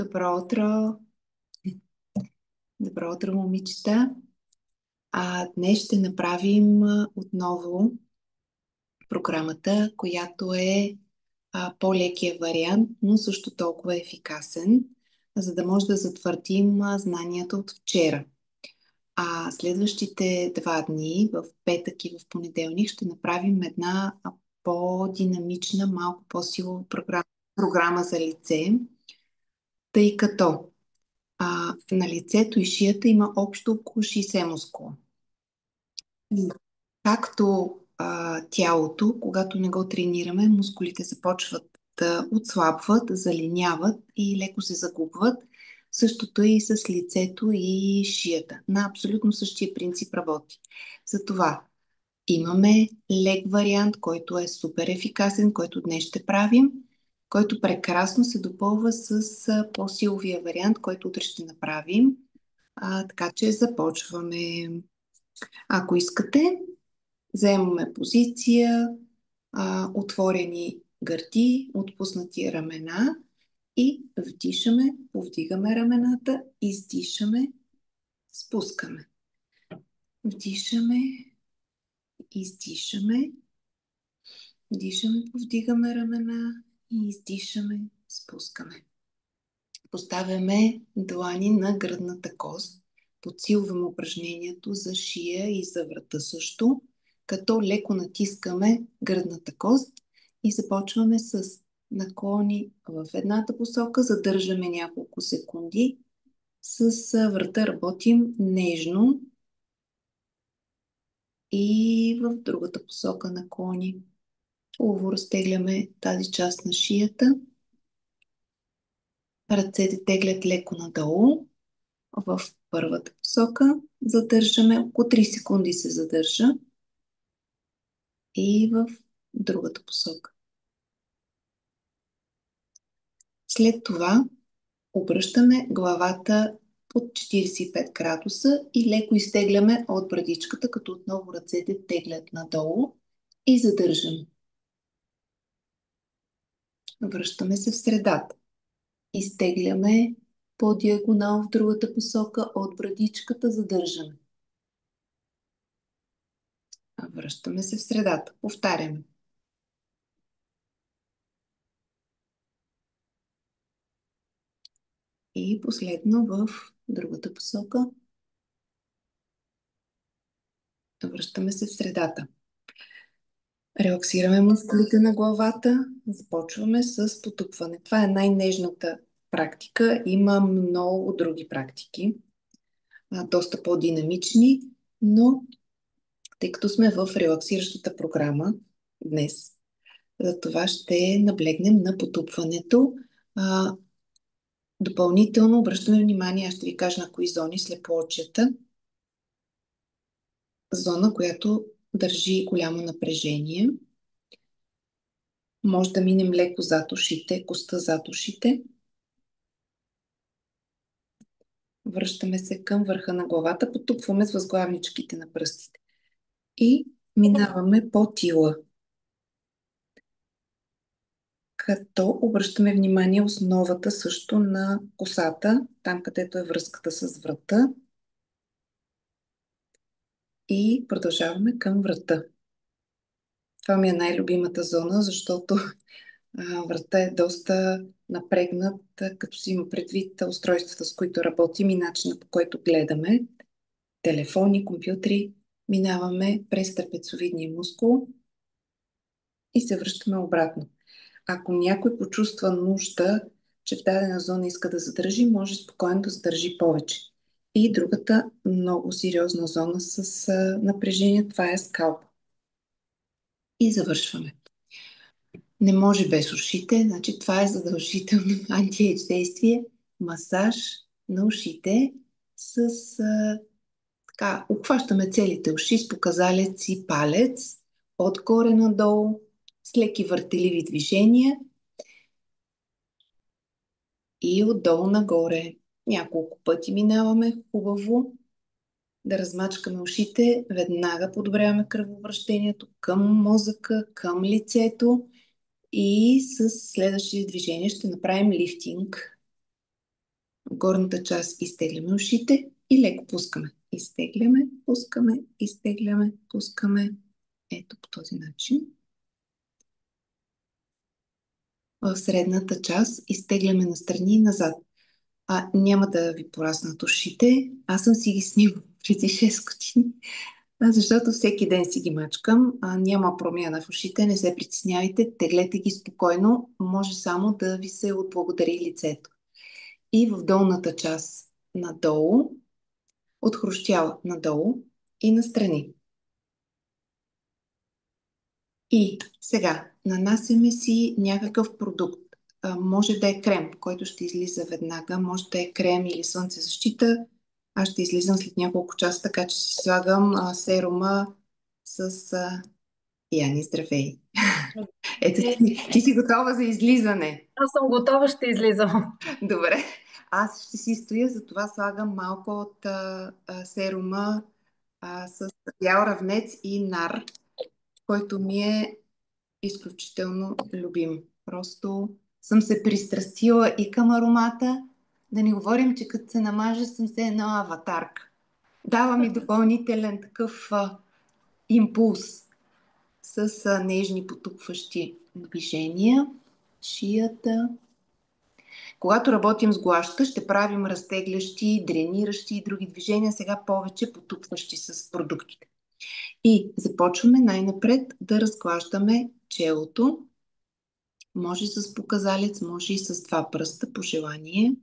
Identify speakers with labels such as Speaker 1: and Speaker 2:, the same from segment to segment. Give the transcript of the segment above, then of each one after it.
Speaker 1: Добро утро! Добро утро, момичета! Днес ще направим отново програмата, която е по-лекия вариант, но също толкова ефикасен, за да може да затвърдим знанията от вчера. Следващите 2 дни, в петък и в понеделник, ще направим една по-динамична, малко по-силова програма за лице, тъй като на лицето и шията има общо около 60 мускула. И както тялото, когато не го тренираме, мускулите започват да отслабват, залиняват и леко се загубват. Същото е и с лицето и шията. На абсолютно същия принцип работи. Затова имаме лек вариант, който е супер ефикасен, който днес ще правим, който прекрасно се допълва с по-силовия вариант, който утре ще направим. Така че започваме. Ако искате, заемаме позиция, отворени гърди, отпуснати ramена и вдишаме, повдигаме рамената, издишаме, спускаме. Вдишаме, издишаме, дишаме, повдигаме рамена и издишаме, спускаме. Поставяме длани на гръдната кост. Подсилваме упражнението за шия и за врата също, като леко натискаме гръдната кост и започваме с наклони в едната посока, задържаме няколко секунди. С врата работим нежно и в другата посока наклони. Хубаво разтегляме тази част на шията. Ръцете теглят леко надолу. В първата посока задържаме, около 3 секунди се задържа и в другата посока. След това обръщаме главата под 45 градуса и леко изтегляме от брадичката, като отново ръцете теглят надолу и задържаме. Връщаме се в средата. Изтегляме по диагонал в другата посока от брадичката, задържаме. Връщаме се в средата. Повтаряме. И последно в другата посока. Връщаме се в средата. Релаксираме мускулите на главата. Започваме с потупване. Това е най-нежната практика. Има много други практики, доста по-динамични, но тъй като сме в релаксиращата програма днес, за това ще наблегнем на потупването. Допълнително обръщаме внимание, аз ще ви кажа на кои зони: слепоочията, зона, която държи голямо напрежение. Може да минем леко зад ушите, коста зад ушите. Връщаме се към върха на главата, потупваме с възглавничките на пръстите. И минаваме по тила. Като обръщаме внимание основата също на косата, там където е връзката с врата. И продължаваме към врата. Това ми е най-любимата зона, защото врата е доста напрегнат, като си има предвид устройствата, с които работим и начина, по който гледаме. Телефони, компютри. Минаваме през трапецовидния мускул и се връщаме обратно. Ако някой почувства нужда, че в дадена зона иска да задържи, може спокойно да задържи повече. И другата много сериозна зона с напрежение, това е скалп. И завършваме. Не може без ушите, значи това е задължително анти-ейдж действие. Масаж на ушите с така, обхващаме целите уши с показалец и палец, отгоре надолу, с леки въртеливи движения и отдолу нагоре. Няколко пъти минаваме хубаво да размачкаме ушите. Веднага подобряваме кръвообращението към мозъка, към лицето и с следващите движения ще направим лифтинг. В горната част изтегляме ушите и леко пускаме. Изтегляме, пускаме, изтегляме, пускаме. Ето по този начин. В средната част изтегляме настрани и назад. Няма да ви пораснат ушите. Аз съм си ги снимала преди 6 години, защото всеки ден си ги мачкам. Няма промяна в ушите, не се притеснявайте, теглете ги спокойно. Може само да ви се отблагодари лицето. И в долната част надолу, от хрущяла надолу и настрани. И сега нанасяме си някакъв продукт. Може да е крем, който ще излиза веднага, може да е крем или слънцезащита. Аз ще излизам след няколко часа, така че си слагам серума с Яни, здравей. Ето, ти си готова за излизане.
Speaker 2: Аз съм готова, ще излизам.
Speaker 1: Добре. Аз ще си стоя, затова слагам малко от серума с бял равнец и нар, който ми е изключително любим. Просто съм се пристрастила и към аромата. Да не говорим, че като се намажа съм се една аватарка. Дава ми допълнителен такъв импулс с нежни потупващи движения. Шията. Когато работим с глаща, ще правим разтеглящи, дрениращи и други движения, сега повече потупващи с продуктите. И започваме най-напред да разглаждаме челото. Може с показалец, може и с два пръста по желание.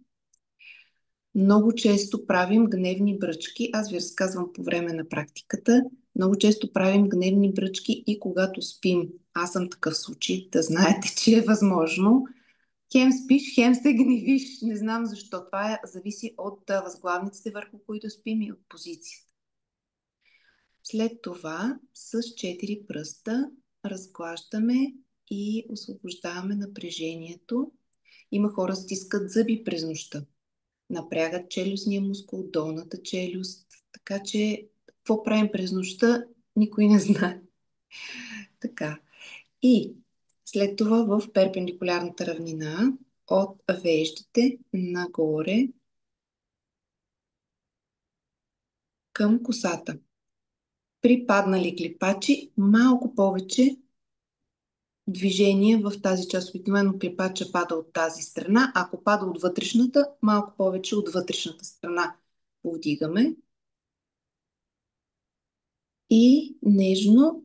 Speaker 1: Много често правим гневни бръчки. Аз ви разказвам по време на практиката. Много често правим гневни бръчки и когато спим. Аз съм такъв случай, да знаете, че е възможно. Хем спиш, хем се гневиш. Не знам защо. Това зависи от възглавниците, върху които спим и от позицията. След това с 4 пръста разглаждаме и освобождаваме напрежението. Има хора стискат зъби през нощта. Напрягат челюстния мускул, долната челюст. Така че какво правим през нощта, никой не знае. Така. И след това в перпендикулярната равнина от веждите нагоре към косата. При паднали клипачи малко повече движение в тази част. Обикновено клипача пада от тази страна. Ако пада от вътрешната, малко повече от вътрешната страна повдигаме. И нежно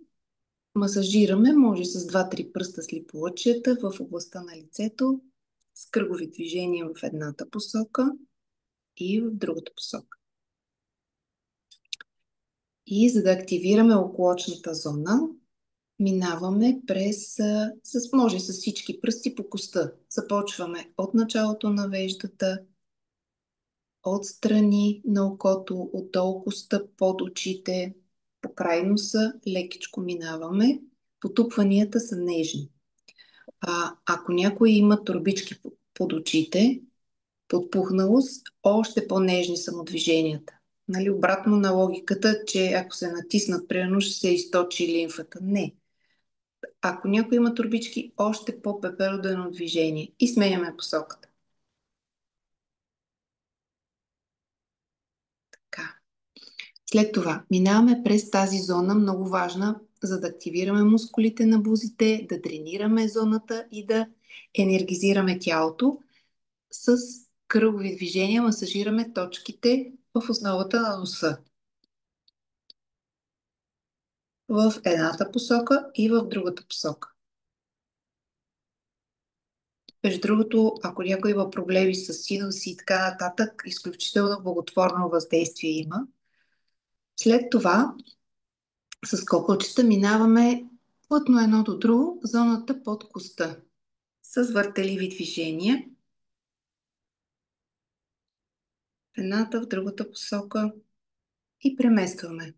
Speaker 1: масажираме, може с 2-3 пръста слиполъчията в областта на лицето, с кръгови движения в едната посока и в другата посока. И за да активираме околочната зона, минаваме през, може с всички пръсти по коста. Започваме от началото на веждата, от страни на окото, отдолу коста, под очите, по край носа, лекичко минаваме. Потупванията са нежни. Ако някой има турбички под очите, подпухналост, още по-нежни самодвиженията. Нали, обратно на логиката, че ако се натиснат, примерно ще се източи лимфата. Не. Ако някой има турбички, още по-пеперодено движение. И сменяме посоката. Така. След това минаваме през тази зона, много важна, за да активираме мускулите на бузите, да тренираме зоната и да енергизираме тялото. С кръгови движения масажираме точките в основата на носа. В едната посока и в другата посока. Между другото, ако някой има проблеми с синуси и така нататък, изключително благотворно въздействие има. След това с кокълчета минаваме плътно едно до друго, зоната под коста. С въртеливи движения. В едната, в другата посока и преместваме.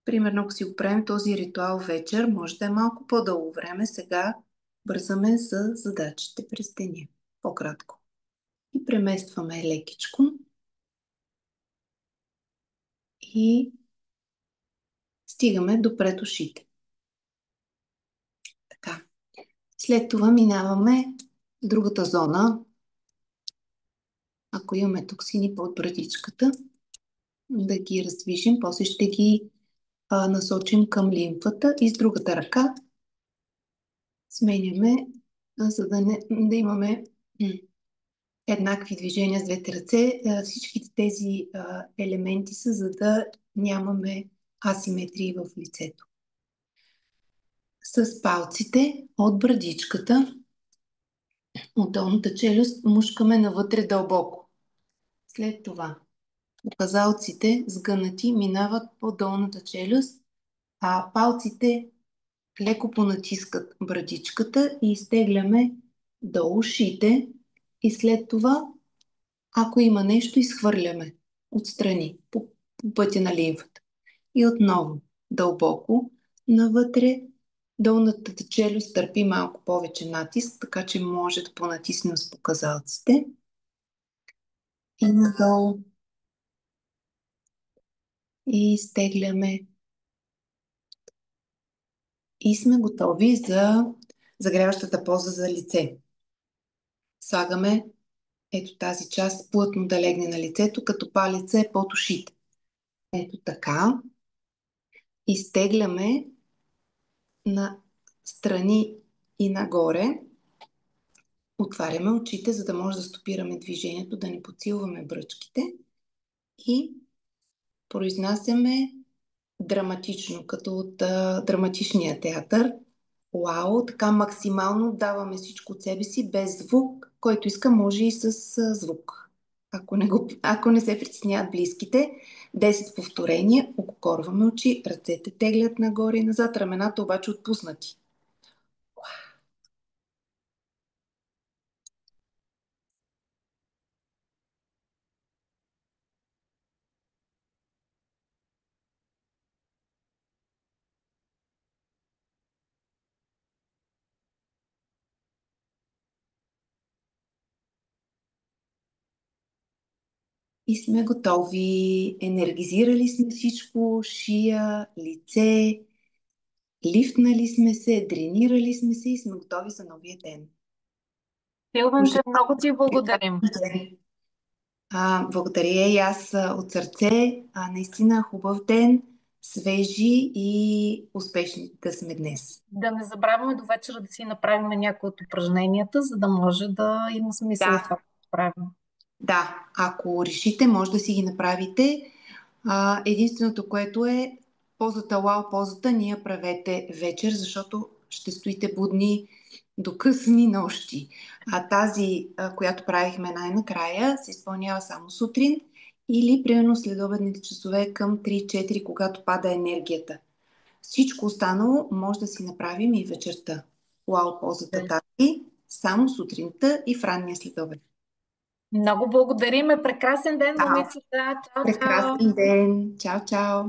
Speaker 1: Примерно, ако си го правим този ритуал вечер, може да е малко по-дълго време. Сега бързаме за задачите през деня. По-кратко. И преместваме лекичко. И стигаме до пред ушите. Така. След това минаваме в другата зона. ако имаме токсини под брадичката, да ги раздвижим, после ще ги насочим към лимфата и с другата ръка сменяме, за да имаме еднакви движения с двете ръце. Всичките тези елементи са, за да нямаме асиметрии в лицето. С палците от брадичката, от долната челюст, мушкаме навътре дълбоко. След това указалците сгънати минават по долната челюст, а палците леко понатискат брадичката и изтегляме до ушите и след това, ако има нещо, изхвърляме отстрани по пътя на лимфата. И отново дълбоко навътре. Долната челюст търпи малко повече натиск, така че може да понатиснем с показалците. И надолу. И изтегляме. И сме готови за загряващата поза за лице. Слагаме ето тази част плътно да легне на лицето, като палеца е под ушите. Ето така. Изтегляме на страни и нагоре. Отваряме очите, за да може да стопираме движението, да не подсилваме бръчките. И произнасяме драматично, като от драматичния театър. Уау, така максимално даваме всичко от себе си без звук, който иска може и с звук. Ако не се притесняват близките, 10 повторения, ококорваме очи, ръцете теглят нагоре и назад, рамената обаче отпуснати. И сме готови. Енергизирали сме всичко, шия, лице, лифтнали сме се, дренирали сме се и сме готови за новия ден.
Speaker 2: Силванка, много ти благодарим.
Speaker 1: Пожелавам благодаря и аз от сърце. Наистина хубав ден, свежи и успешни да сме днес.
Speaker 2: Да не забравяме до вечера да си направим някои от упражненията, за да може да има смисъл от
Speaker 1: Да,
Speaker 2: това, което правим.
Speaker 1: да, ако решите, може да си ги направите. Единственото, което е позата, вау, позата, ние правете вечер, защото ще стоите будни до късни нощи. А тази, която правихме най-накрая, се изпълнява само сутрин или примерно следобедните часове към 3-4, когато пада енергията. Всичко останало може да си направим и вечерта. Вау, позата тази, само сутринта и в ранния следобед.
Speaker 2: Много благодариме. Прекрасен ден,
Speaker 1: Чао!
Speaker 2: момичета. Чао, чао.
Speaker 1: Прекрасен ден! Чао, чао!